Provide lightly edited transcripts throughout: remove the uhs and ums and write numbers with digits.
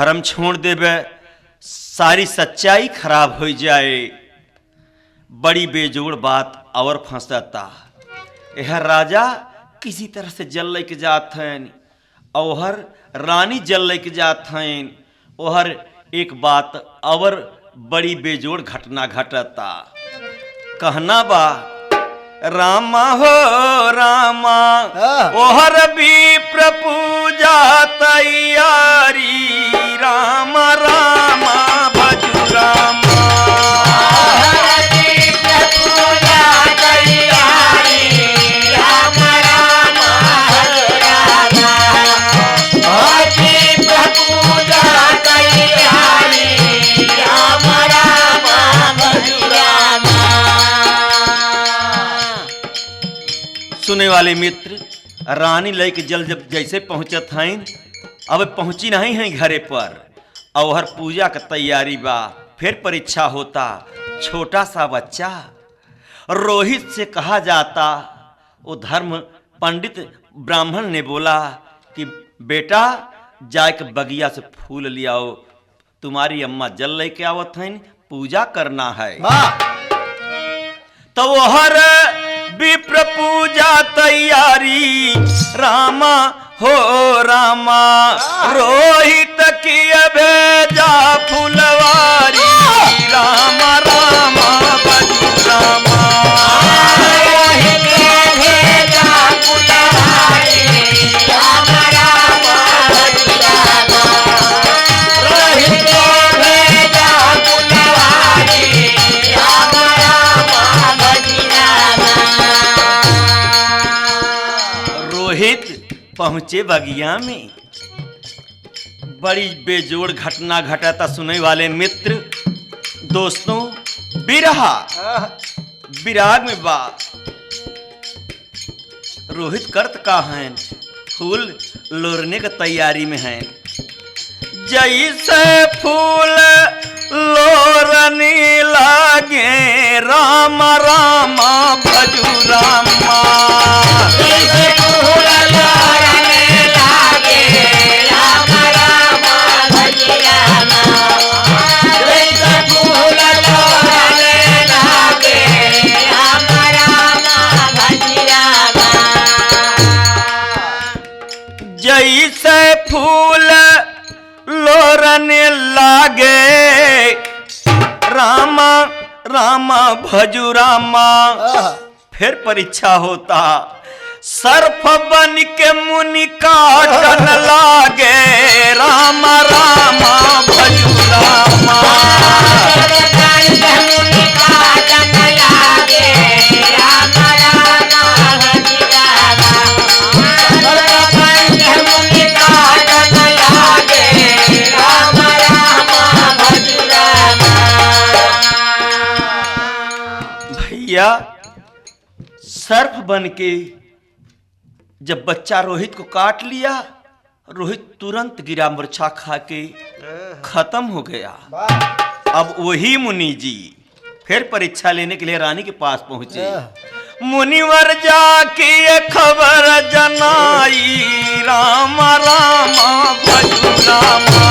धर्म छोड़ देवे, सारी सच्चाई खराब हो जाए। बड़ी बेजोड़ बात और फंसता। यह राजा किसी तरह से जल लेके जात हैं, और रानी जल लेके जात हैं, और एक बात और बड़ी बेजोड़ घटना घटता। कहना बा रामा हो रामा, ओहर भी प्रपूजा तैयारी, राम रामा भजू रामा। सुने वाले मित्र, रानी लेके जल जब जैसे पहुंचत हैं, अब पहुंची नहीं है घरे पर, और पूजा का तैयारी बा। फिर परीक्षा होता। छोटा सा बच्चा रोहित से कहा जाता, वो धर्म पंडित ब्राह्मण ने बोला कि बेटा जाके बगिया से फूल लियाओ, तुम्हारी अम्मा जल लेके आवत हैं, पूजा करना है। तो हर विप्र पूजा तैयारी, रामा हो रामा, रोहित की भेजा फुलवारी, रामा रामा भजू रामा। पहुंचे बगिया में, बड़ी बेजोड़ घटना घटा। सुने वाले मित्र दोस्तों, बिरहा विराग में बा। रोहित करत का है, फूल लोरने की तैयारी में है। जैसे फूल लोरने लागे, राम राम भजू रामा। जैसे फूल लोरने लागे, रामा रामा भजू रामा। फिर परीक्षा होता। सर्फ बन के मुनि काटन लागे, रामा रामा भजू रामा। सर्फ बन के जब बच्चा रोहित को काट लिया, रोहित तुरंत गिरा, मूर्छा खा के खत्म हो गया। अब वही मुनि जी फिर परीक्षा लेने के लिए रानी के पास पहुंचे। मुनिवर जाके खबर जनाई, राम राम भजू रामा।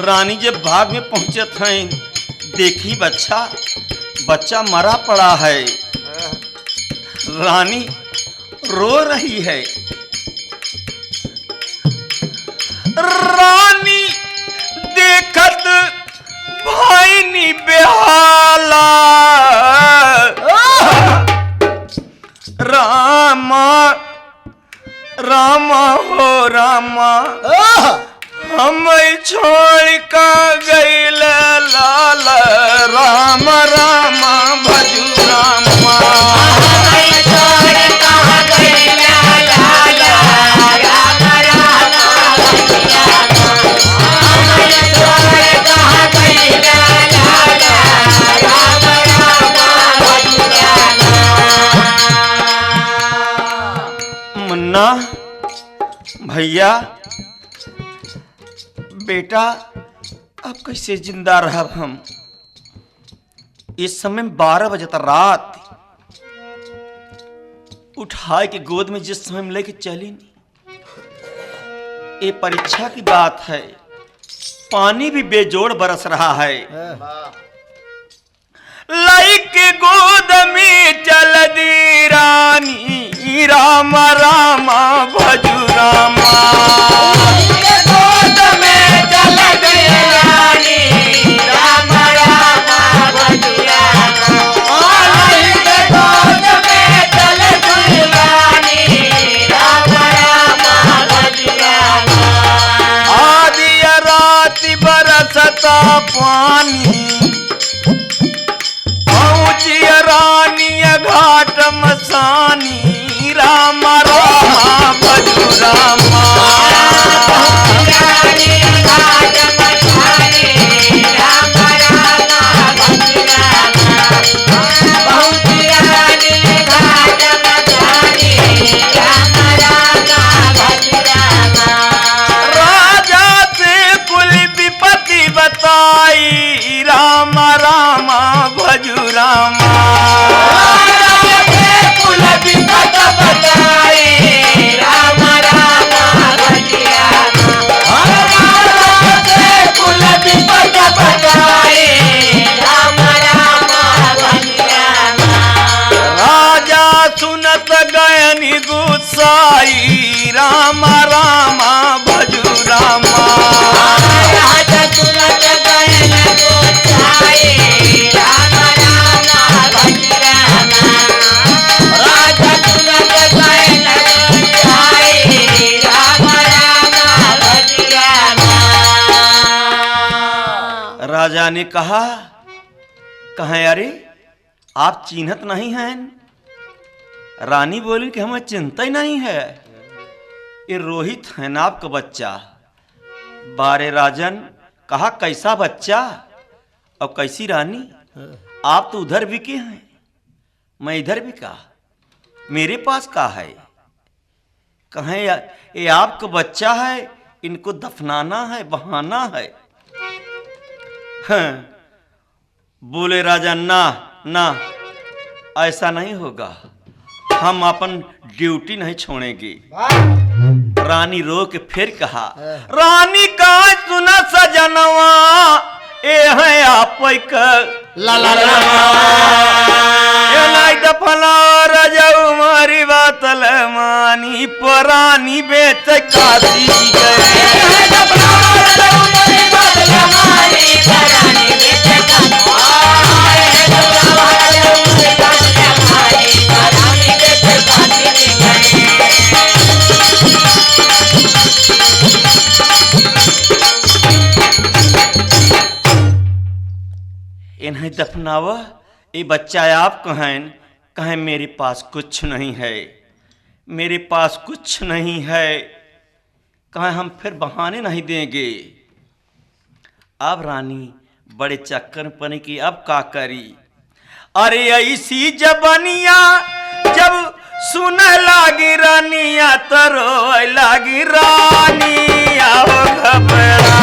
रानी जब भाग में पहुंचत हैं, देखी बच्चा मरा पड़ा है। रानी रो रही है। रानी देखत भाई नी बेहाला, रामा रामा हो रामा, हम छोड़ का गईल लाल राम राम भजू रामा। मुन्ना भैया बेटा अब कैसे जिंदा रह हम। इस समय 12 बजे तक रात उठाए के गोद में जिस समय में लेके चली नहीं, ये परीक्षा की बात है। पानी भी बेजोड़ बरस रहा है। लाइक गोद में चल दी रानी राम राम भजू रामा। गोद में चल दी रानी राम राम भजू रामा। गोद में चल दी रानी राम राम भजू रामा। आदि रात बरसता पानी रानी घाट मसानी राम राम भजू रामा। घाट मसानी राम राम भजू रामा। घाट मसानी राम राम भजू रामा। राजा से कुल विपत्ति बताई राम राम भजू रामा। राजा सुनत गयनी गुस्साई राम राम भजू रामा। राजा सुनत गयन गुस्साई राम राम भजू रामा। राजा सुनत गयन गुस्साई राम राम भजू रामा। राजा ने कहा कहाँ अरे आप चिन्हत नहीं हैं। रानी बोली कि हमें चिंता ही नहीं है, ये रोहित है ना आपका बच्चा। बारे राजन कहा कैसा बच्चा और कैसी रानी। आप तो उधर भी के हैं, मैं इधर भी का, मेरे पास का है। कहें ये आपका बच्चा है, इनको दफनाना है, बहाना है। हाँ। बोले राजा ना ना ऐसा नहीं होगा, हम अपन ड्यूटी नहीं छोड़ेंगे। रानी रो के फिर कहा रानी का सुना सजनवा ए है आप ला ला ला ये नहीं दफला राजा मारी बात मानी परानी बेच काशी गए। इन्हें दफनावा ये बच्चा आप कहें कहें मेरे पास कुछ नहीं है, मेरे पास कुछ नहीं है। कहें हम फिर बहाने नहीं देंगे। अब रानी बड़े चक्कर में पड़ी कि अब का करी। अरे ऐसी जबनिया जब सुन लागी रानिया तरो लागी रानिया हो घबरा।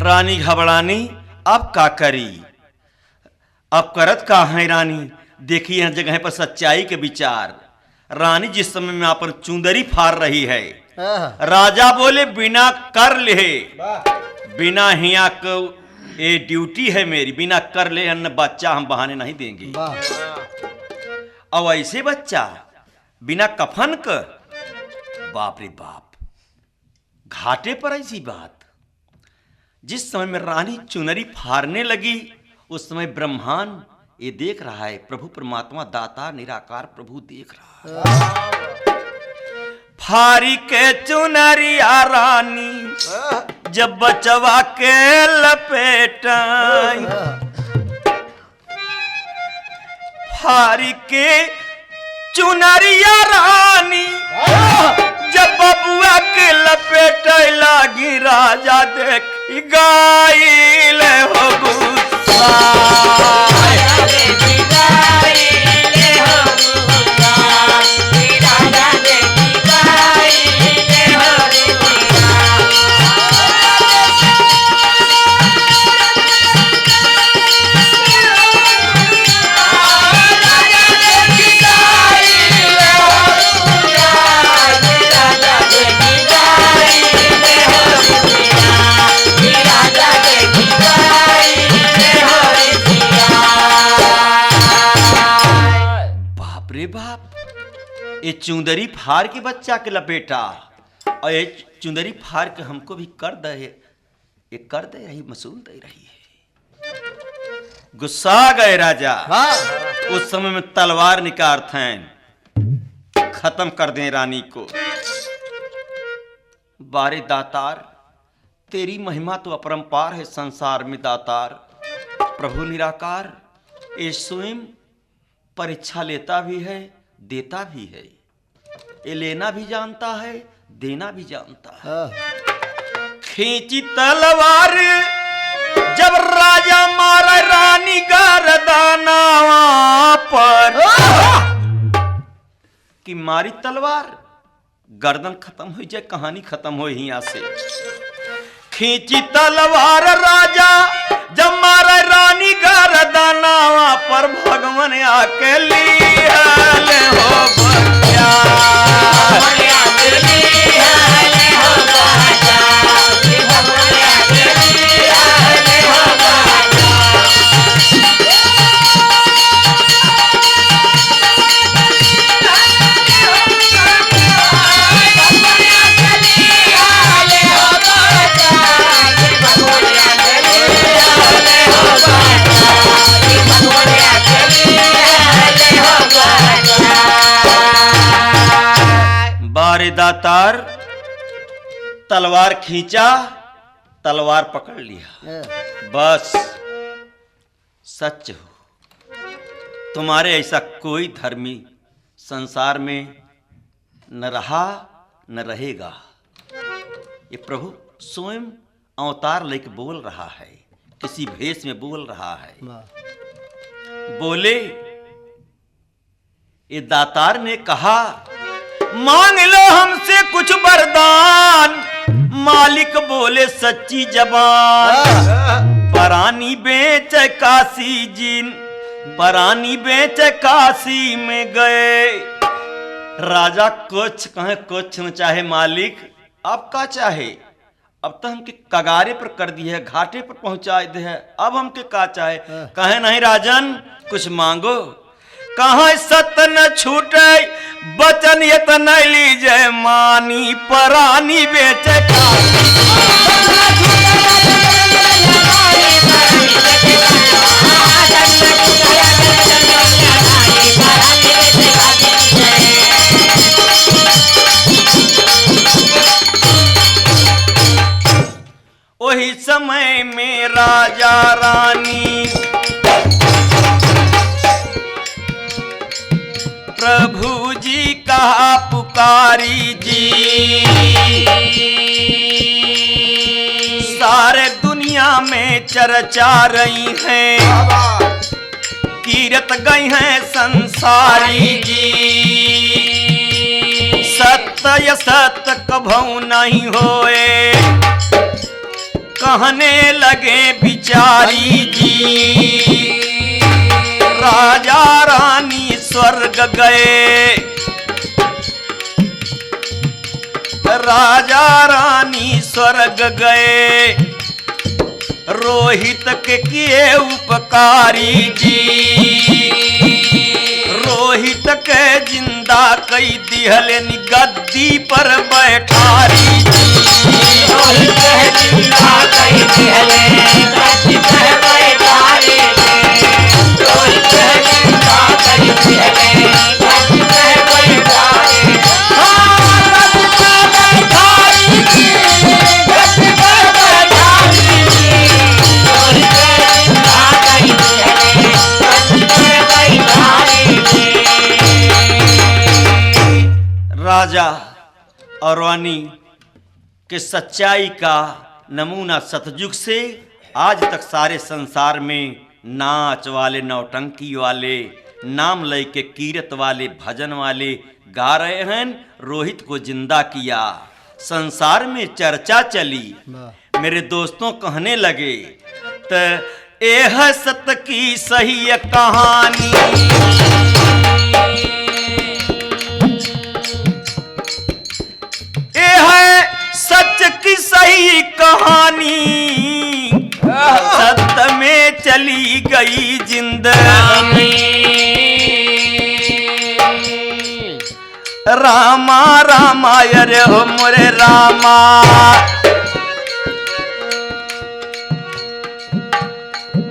रानी घबरानी अब का करी, अब करत का है रानी। देखिए यहाँ जगह पर सच्चाई के विचार। रानी जिस समय में अपन चुंदरी फाड़ रही है, राजा बोले बिना कर ले, बिना हिया को ये ड्यूटी है मेरी, बिना कर ले अन्न बच्चा हम बहाने नहीं देंगे। और ऐसे बच्चा बिना कफन का, बाप रे बाप, घाटे पर ऐसी बात। जिस समय में रानी चुनरी फाड़ने लगी उस समय ब्रह्मांड ये देख रहा है, प्रभु परमात्मा दाता निराकार प्रभु देख रहा है। फारी के चुनरिया रानी जब बचवा के लपेटाई, फारी के चुनरिया रानी जब बबुआ के लपेट लागी, राजा देखी गाइल हो गुस्सा, ये चुंदरी फाड़ के बच्चा के लपेटा और ये चुंदरी फाड़ के हमको भी कर दे, ये कर दे रही, मसूल दे रही है। गुस्सा गए राजा। उस समय में तलवार निकारते हैं, खत्म कर दें रानी को। बारे दातार, तेरी महिमा तो अपरंपार है संसार में दातार। प्रभु निराकार ये स्वयं परीक्षा लेता भी है, देता भी है, ये लेना भी जानता है, देना भी जानता है। खींची तलवार जब राजा मारा रानी गर्दनवा पर, कि मारी तलवार गर्दन खत्म हो जाए, कहानी खत्म हो यहाँ से। खींची तलवार राजा जब मारा रानी गर्दनवा पर, भगवान आके लिए हो बच्चा, बारे दातार तलवार खींचा, तलवार पकड़ लिया। बस सच हो, तुम्हारे ऐसा कोई धर्मी संसार में न रहा न रहेगा। ये प्रभु स्वयं अवतार लेके बोल रहा है, किसी भेष में बोल रहा है। बोले, ये दातार ने कहा मांग लो हमसे कुछ वरदान। मालिक बोले सच्ची जबान, परानी बेच काशी जिन, परानी बेच काशी में गए। राजा कुछ कहे कुछ न चाहे, मालिक अब का चाहे, अब तो हमके कगारे पर कर दिए है, घाटे पर पहुंचा दे है, अब हमके का चाहे। कहे नहीं राजन कुछ मांगो, कहाँ सत न छूटे बचन ये तो न लीजे मानी, परानी बेचे वही समय में राजा रानी प्रभु जी कहा पुकारी जी, सारे दुनिया में चर्चा रही हैं, कीरत गई हैं संसारी जी। सत्य सत्य कभू नहीं होए, कहने लगे बिचारी जी। राजा रानी स्वर्ग गए, राजा रानी स्वर्ग गए, रोहित के किए उपकारी जी। रोहित के जिंदा कई दिहले गद्दी पर बैठारी जी। रोहित के जिंदा कई दिहले और रानी के सच्चाई का नमूना सतयुग से आज तक सारे संसार में नाच वाले, नौटंकी वाले, नाम लय के कीरत वाले, भजन वाले गा रहे हैं। रोहित को जिंदा किया, संसार में चर्चा चली। मेरे दोस्तों कहने लगे तो यह सत की सही कहानी, यह सच की सही कहानी, सत्य में चली गई जिंदगानी। रामा रामा अरे हो मोरे रामा,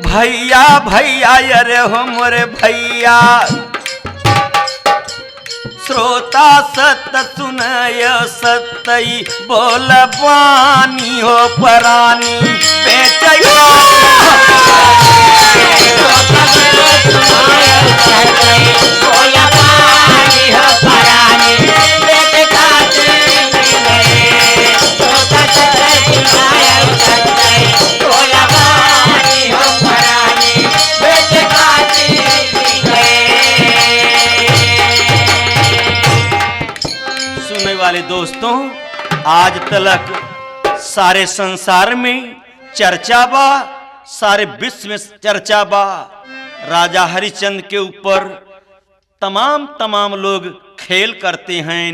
भैया भैया अरे हो मोरे भैया। श्रोता सत सुनय सतई बोल पानी हो परानी बेचैया। वाले दोस्तों, आज तलक सारे संसार में चर्चा बा, सारे विश्व में चर्चा बा। राजा हरिश्चंद्र के ऊपर तमाम लोग खेल करते हैं,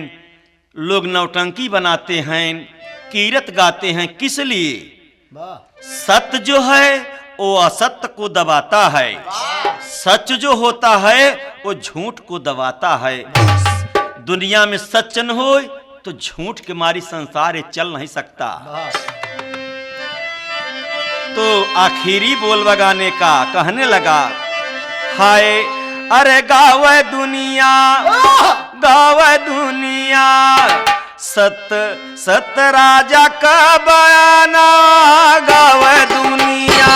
लोग नौटंकी बनाते हैं, कीरत गाते हैं। किस लिए? सत्य जो है वो असत्य को दबाता है, सच जो होता है वो झूठ को दबाता है। दुनिया में सच न हो तो झूठ के मारी संसार चल नहीं सकता। तो आखिरी बोल बगाने का कहने लगा, हाय अरे गावे दुनिया, गावे दुनिया, सत सत राजा का बयाना गावे दुनिया।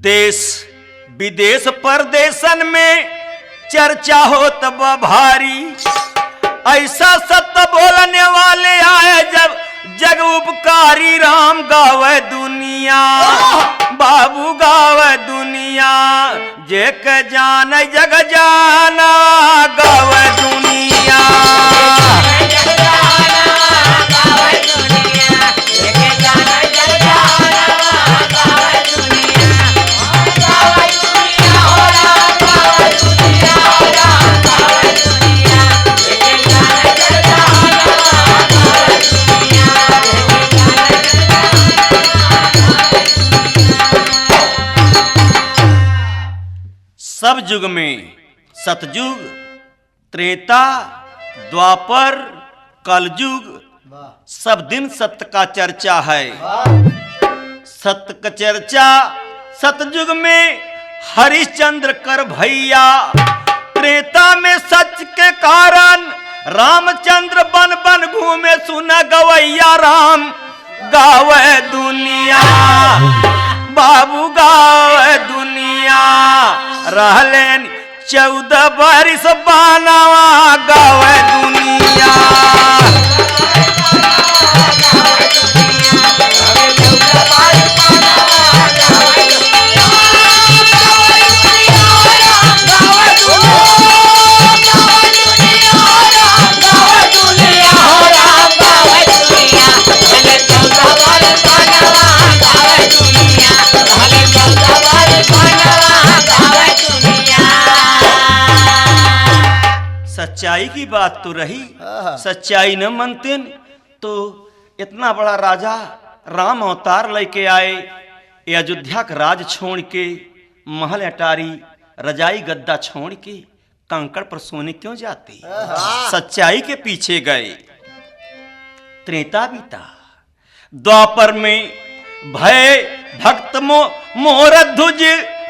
देश विदेश परदेशन में चर्चा हो तब भारी, ऐसा सत्य बोलने वाले आए जब जग उपकारी। राम गावे दुनिया, बाबू गावे दुनिया, जे के जान जग जाना गावे दुनिया। सब युग में सतयुग, त्रेता, द्वापर, कलयुग, सब दिन सत्य का चर्चा है। सत्य का चर्चा सतयुग में हरिश्चंद्र कर भैया, त्रेता में सच के कारण रामचंद्र बन बन घूमे सुन गवैया। राम गावे दुनिया, बाबू गावे दुनिया, रहलेन 14 बरिस बानवा गावे दुनिया। सच्चाई की बात तो रही, सच्चाई न मानते तो इतना बड़ा राजा राम अवतार लेके आए, ये अयोध्या का राज छोड़ के, महल अटारी रजाई गद्दा छोड़ के कंकड़ पर सोने क्यों जाते? सच्चाई के पीछे गए। त्रेता बीता, द्वापर में भय भक्त मोर ध्वज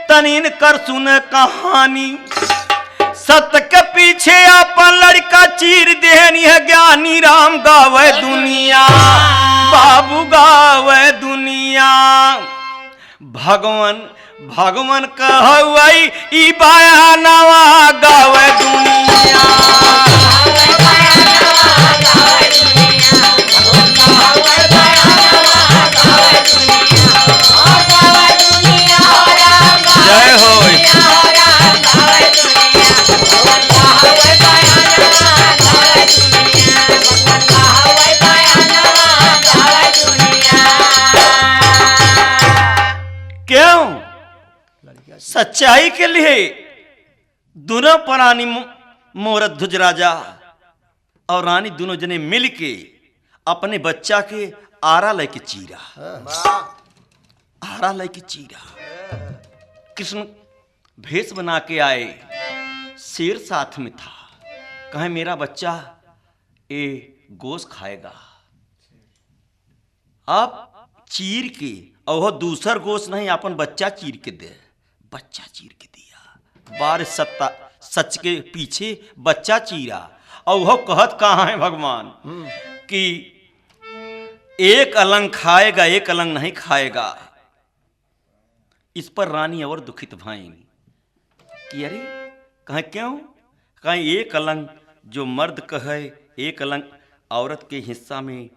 तनीन कर सुन कहानी। सत के पीछे अपन लड़का चीर देहनी है ज्ञानी राम गावे दुनिया बाबू गावे दुनिया। भगवान भगवान कहवई ई बयानवा गावे दुनिया। जय हो क्यों? सच्चाई के लिए दोनों प्राणी मोर ध्वज राजा और रानी दोनों जने मिलके अपने बच्चा के आरा लेके चीरा, आरा लेके चीरा। कृष्ण भेष बना के आए, शेर साथ में था। कहे मेरा बच्चा ये गोश्त खाएगा। अब चीर के और दूसर गोश्त नहीं, अपन बच्चा चीर के दे, बच्चा चीर के दिया। बार सत्ता सच के पीछे बच्चा चीरा। और वह कहत कहाँ है भगवान कि एक अलंग खाएगा एक अलंग नहीं खाएगा। इस पर रानी और दुखित भाई कि अरे कहें क्यों? कहें एक अलंग जो मर्द कहे, एक अलंग औरत के हिस्सा में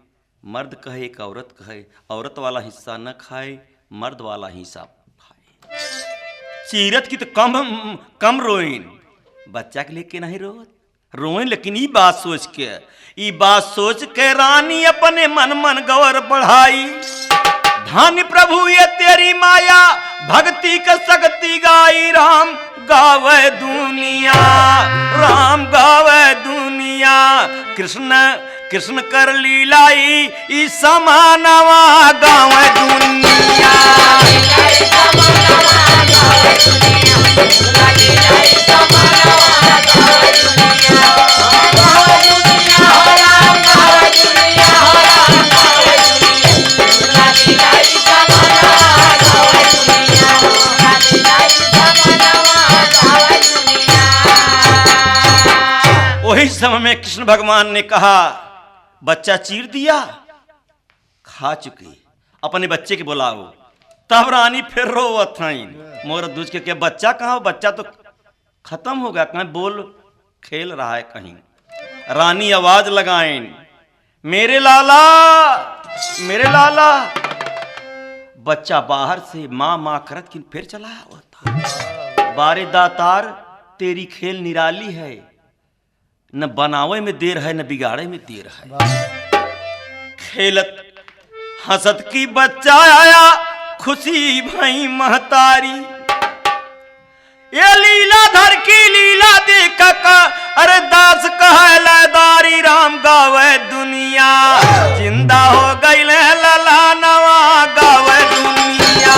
मर्द कहे, एक औरत कहे, औरत वाला हिस्सा न खाए, मर्द वाला हिस्सा खाए। सीरत की तो कम रोइन, बच्चा के लेके नहीं रोइन, लेकिन ई बात सोच के रानी अपने मन गौर बढ़ाई। धन्य प्रभु ये तेरी माया भक्ति का शक्ति गाई। राम गावे दुनिया, राम गावे दुनिया। कृष्ण कर लीलाई ई समानवा गावे दुनिया। वही समय में कृष्ण भगवान ने कहा बच्चा चीर दिया, खा चुके, अपने बच्चे के बुलाओ। तब रानी फिर रोवत हईन, मोर दूज के क्या बच्चा कहाँ? बच्चा तो खत्म हो गया, कहीं बोल खेल रहा है कहीं। रानी आवाज लगाएं, मेरे लाला, मेरे लाला। बच्चा बाहर से माँ माँ करत कि फिर चला होता। बारे दातार तेरी खेल निराली है, न बनावे में देर है न बिगाड़े में देर है। खेलत हंसत की बच्चा आया, खुशी भई महतारी। ये लीला धर की लीला देख अरे दास कहे लदारी। राम गावे दुनिया जिंदा हो गई लला नवा गावे दुनिया।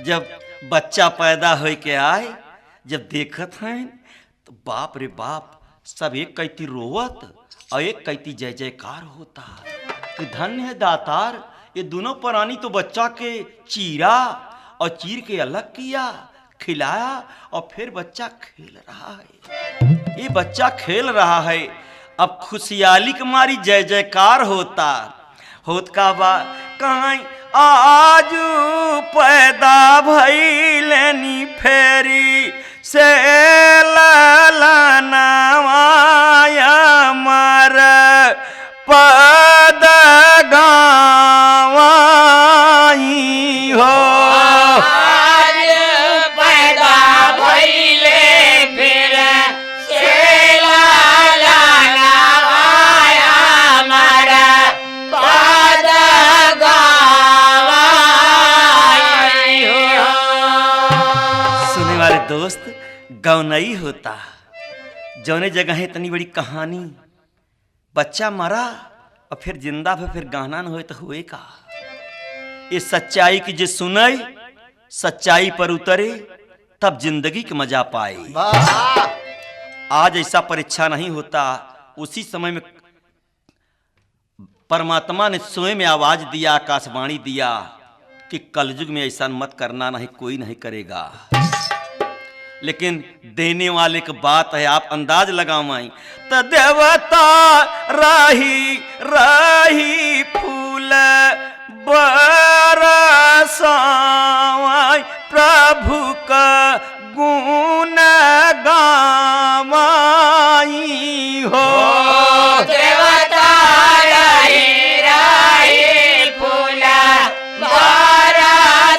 जब बच्चा पैदा हो के आए, जब देखत हैं तो बाप रे बाप, सब एक कैती रोवत और एक कैती जय जयकार होता कि धन्य है दातार, ये दोनों प्राणी तो बच्चा के चीरा और चीर के अलग किया, खिलाया और फिर बच्चा खेल रहा है। ये बच्चा खेल रहा है, अब खुशहाली के मारी जय जयकार होता का बा। कहीं आज पैदा भइलनी फेरी से ललनवाया मर पद गावाई हो। आज पैदा भइले फिर से लाला गौनई होता, जौने जगह है इतनी बड़ी कहानी, बच्चा मरा और फिर जिंदा भी फिर गाना न होए तो हुए का। ये सच्चाई की जे सुने, सच्चाई पर उतरे, तब जिंदगी के मजा पाए। आज ऐसा परीक्षा नहीं होता। उसी समय में परमात्मा ने स्वयं में आवाज दिया, आकाशवाणी दिया कि कलयुग में ऐसा मत करना, नहीं कोई नहीं करेगा। लेकिन देने वाले की बात है, आप अंदाज लगावाई तो देवता राही राही फूल बरसावाई, प्रभु का गुण गावाई हो। देवता राही राही फूल बरसावाई,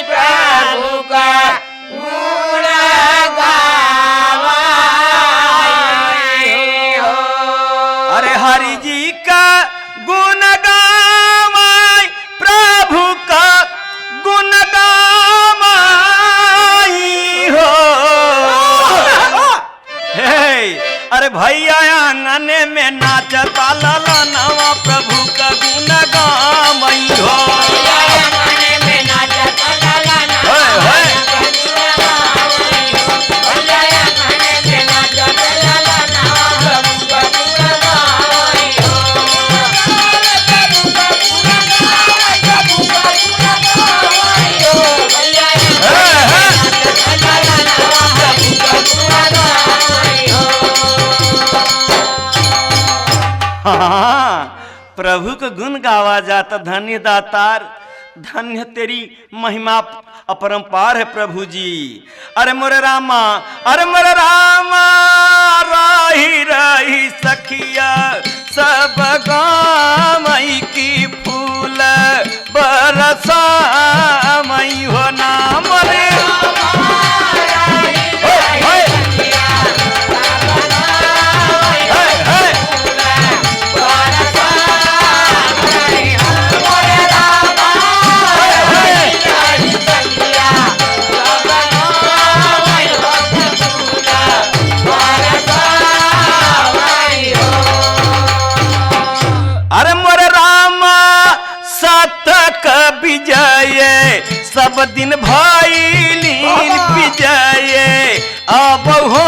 प्रभु का गुण गावाई हो। अरे हरि जी का गुण गावाई, प्रभु का गुण गावाई हो। हे अरे भैया आंगन में नाचता लाला नवा, प्रभु का गुण गावाई हो। हाँ, प्रभु को गुण गावा जाता। धन्य दातार, धन्य तेरी महिमा अपरंपार है प्रभु जी। अरे मोरे रामा, अरे मोरे रामा, राही राही सखिया सब गामई की फूल बरसामई हो नाम रे। अरे मोर रामा सातक विजय, सब दिन भाई लीन विजय, अब हो